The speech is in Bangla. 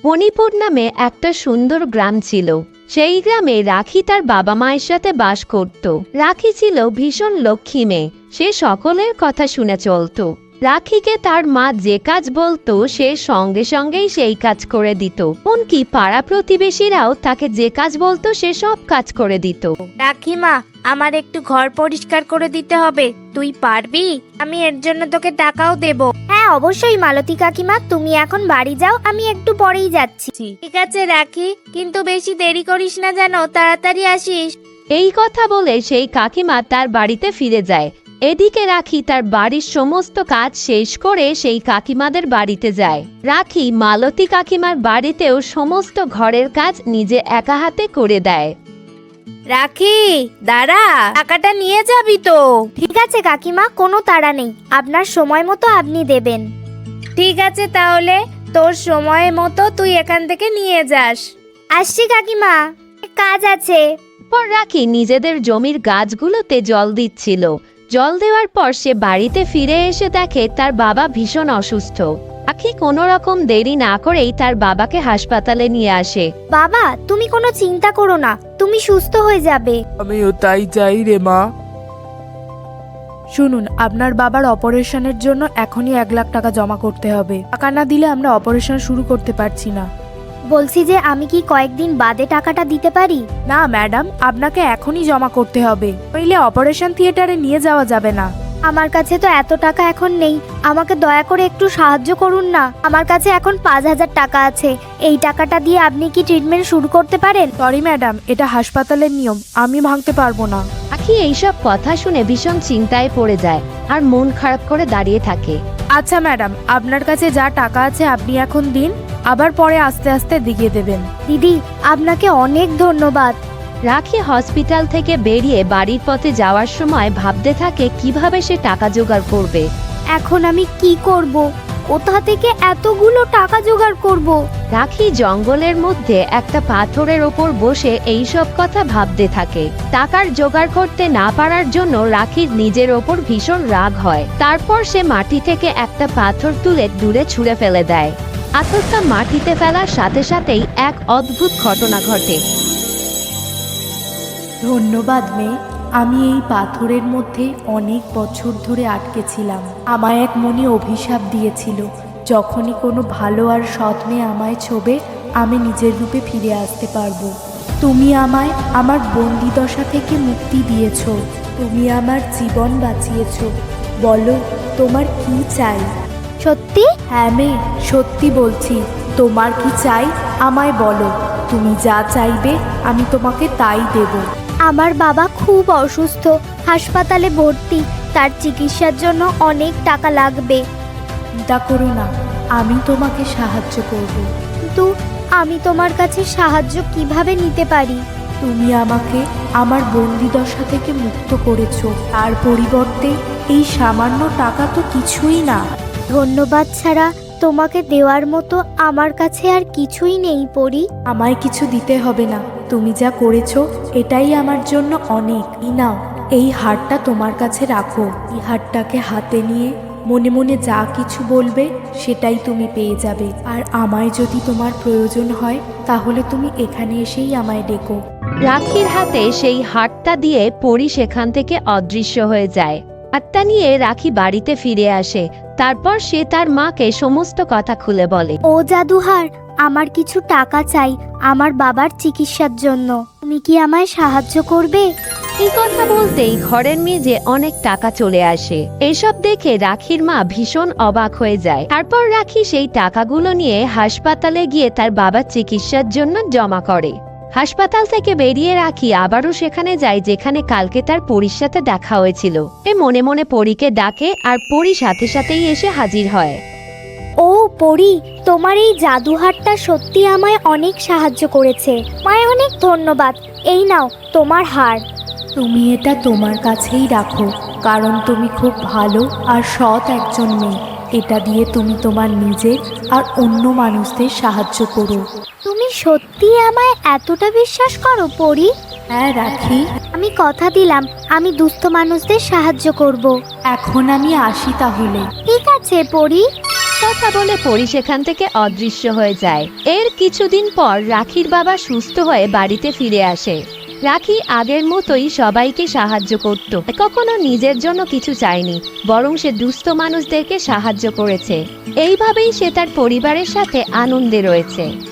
মণিপুর নামে একটা সুন্দর গ্রাম ছিল। সেই গ্রামে রাখি তার বাবা মায়ের সাথে বাস করত। রাখি ছিল ভীষণ লক্ষ্মী মেয়ে, সে সকলের কথা শুনে চলত। রাখিকে তার মা যে কাজ বলতো সে সঙ্গে সঙ্গেই সেই কাজ করে দিত। এমনকি পাড়া প্রতিবেশীরাও তাকে যে কাজ বলতো সে সব কাজ করে দিত। রাখি মা, আমার একটু ঘর পরিষ্কার করে দিতে হবে, তুই পারবি? আমি এর জন্য তোকে টাকাও দেব। হ্যাঁ অবশ্যই মালতী কাকিমা, তুমি এখন বাড়ি যাও, আমি একটু পরেই যাচ্ছি। ঠিক আছে রাখি, কিন্তু বেশি দেরি করিস না যেন, তাড়াতাড়ি আসিস। এই কথা বলে সেই কাকিমা তার বাড়িতে ফিরে যায়। এদিকে রাখি তার বাড়ির সমস্ত কাজ শেষ করে সেই কাকিমাদের বাড়িতে যায়। রাখি মালতী কাকিমার বাড়িতেও সমস্ত ঘরের কাজ নিজে একা হাতে করে দেয়। রাখি দাঁড়া, টাকাটা নিয়ে যাবি তো? ঠিক আছে কাকিমা, কোনো তাড়া নেই, আপনার সময় মতো আপনি দেবেন। ঠিক আছে তাহলে, তোর সময় মতো তুই এখান থেকে নিয়ে যাস। আসছি কাকিমা, কাজ আছে। পর রাখি নিজেদের জমির গাছগুলোতে জল দিচ্ছিল। জল দেওয়ার পর সে বাড়িতে ফিরে এসে দেখে তার বাবা ভীষণ অসুস্থ। রাখি কোনো রকম দেরি না করেই তার বাবাকে হাসপাতালে নিয়ে আসে। বাবা, তুমি কোনো চিন্তা করো না, তুমি সুস্থ হয়ে যাবে। আমিও তাই চাই রে মা। শুনুন, আপনার বাবার অপারেশনের জন্য এখনই 1,00,000 টাকা জমা করতে হবে। টাকা না দিলে আমরা অপারেশন শুরু করতে পারছি না। বলছি যে আমি কি কয়েকদিন বাদে টাকাটা দিতে পারি? না ম্যাডাম, আপনাকে এখনই জমা করতে হবে, নইলে অপারেশন থিয়েটারে নিয়ে যাওয়া যাবে না। আমার কাছে তো এত টাকা এখন নেই, আমাকে দয়া করে একটু সাহায্য করুন না। আমার কাছে এখন 5,000 টাকা আছে, এই টাকাটা দিয়ে আপনি কি ট্রিটমেন্ট শুরু করতে পারেন? সরি ম্যাডাম, এটা হাসপাতালের নিয়ম, আমি ভাঙতে পারবো না। রাখি এইসব কথা শুনে ভীষণ চিন্তায় পড়ে যায় আর মন খারাপ করে দাঁড়িয়ে থাকে। আচ্ছা ম্যাডাম, আপনার কাছে যা টাকা আছে আপনি এখন দিন, আবার পরে আস্তে আস্তে দিয়ে দেবেন। দিদি, আপনাকে অনেক ধন্যবাদ। রাখি হসপিটাল থেকে বেরিয়ে বাড়ির পথে যাওয়ার সময় ভাবতে থাকে কিভাবে সে টাকা জোগাড় করবে। এখন আমি কি করব? কোথা থেকে এতগুলো টাকা জোগাড় করব? রাখি জঙ্গলের মধ্যে একটা পাথরের ওপর বসে এই সব কথা ভাবতে থাকে। টাকার জোগাড় করতে না পারার জন্য রাখির নিজের ওপর ভীষণ রাগ হয়। তারপর সে মাটি থেকে একটা পাথর তুলে দূরে ছুঁড়ে ফেলে দেয়। পাথরটা মাটিতে ফেলার সাথে সাথেই এক অদ্ভুত ঘটনা ঘটে। ধন্যবাদ মেয়ে, আমি এই পাথরের মধ্যে অনেক বছর ধরে আটকে ছিলাম। আমায় এক মনে অভিশাপ দিয়েছিল, যখনই কোনো ভালো আর সৎ মেয়ে আমায় ছোবে আমি নিজের রূপে ফিরে আসতে পারবো। তুমি আমায় আমার বন্দি দশা থেকে মুক্তি দিয়েছ, তুমি আমার জীবন বাঁচিয়েছ। বলো, তোমার কি চাই? সত্যি? হ্যাঁ মেয়ে, সত্যি বলছি। তোমার কি চাই আমায় বলো, তুমি যা চাইবে আমি তোমাকে তাই দেব। আমার বাবা খুব অসুস্থ, হাসপাতালে ভর্তি, তার চিকিৎসার জন্য অনেক টাকা লাগবে। চিন্তা করো না, আমি তোমাকে সাহায্য করব। কিন্তু আমি তোমার কাছে সাহায্য কিভাবে নিতে পারি? তুমি আমাকে আমার বন্দিদশা থেকে মুক্ত করেছো, তার পরিবর্তে এই সামান্য টাকা তো কিছুই না। ধন্যবাদ ছাড়া তোমাকে দেওয়ার মতো আমার কাছে আর কিছুই নেই পরি। আমায় কিছু দিতে হবে না, তুমি যা করেছো এটাই আমার জন্য অনেক। নাও, এই হারটা তোমার কাছে রাখো। এই হারটাকে হাতে নিয়ে মনে মনে যা কিছু বলবে সেটাই তুমি পেয়ে যাবে। আর আমায় যদি তোমার প্রয়োজন হয় তাহলে তুমি এখানে এসেই আমায় ডেকো। রাখির হাতে সেই হারটা দিয়ে পরি সেখান থেকে অদৃশ্য হয়ে যায়। হারটা নিয়ে রাখি বাড়িতে ফিরে আসে। তারপর সে তার মাকে সমস্ত কথা খুলে বলে। ও জাদুহার, আমার কিছু টাকা চাই আমার বাবার চিকিৎসার জন্য, তুমি কি আমায় সাহায্য করবে? এই কথা বলতেই ঘরের মেঝে অনেক টাকা চলে আসে। এসব দেখে রাখির মা ভীষণ অবাক হয়ে যায়। তারপর রাখি সেই টাকাগুলো নিয়ে হাসপাতালে গিয়ে তার বাবার চিকিৎসার জন্য জমা করে। হাসপাতাল থেকে বেরিয়ে রাখি আবারও সেখানে যায় যেখানে কালকে তার পরীর সাথে দেখা হয়েছিল। এ মনে মনে পরীকে ডাকে আর পরী সাথে সাথেই এসে হাজির হয়। ও পরি, তোমার এই জাদুহারটা সত্যি আমায় অনেক সাহায্য করেছে, মায় অনেক ধন্যবাদ। এই নাও তোমার হার। তুমি এটা তোমার কাছেই রাখো, কারণ তুমি খুব ভালো আর সৎ একজন মেয়ে। এটা দিয়ে তুমি তোমার নিজের আর অন্য মানুষদের সাহায্য করো। তুমি সত্যি আমায় এতটা বিশ্বাস করো পরি? হ্যাঁ রাখি, আমি কথা দিলাম আমি দুস্থ মানুষদের সাহায্য করব। এখন আমি আসি তাহলে। ঠিক আছে পরি, কথা বলে পরি সেখান থেকে অদৃশ্য হয়ে যায়। এর কিছুদিন পর রাখির বাবা সুস্থ হয়ে বাড়িতে ফিরে আসে। রাখি আগের মতোই সবাইকে সাহায্য করত, কখনো নিজের জন্য কিছু চায়নি, বরং সে দুস্থ মানুষদেরকে সাহায্য করেছে। এইভাবেই সে তার পরিবারের সাথে আনন্দে রয়েছে।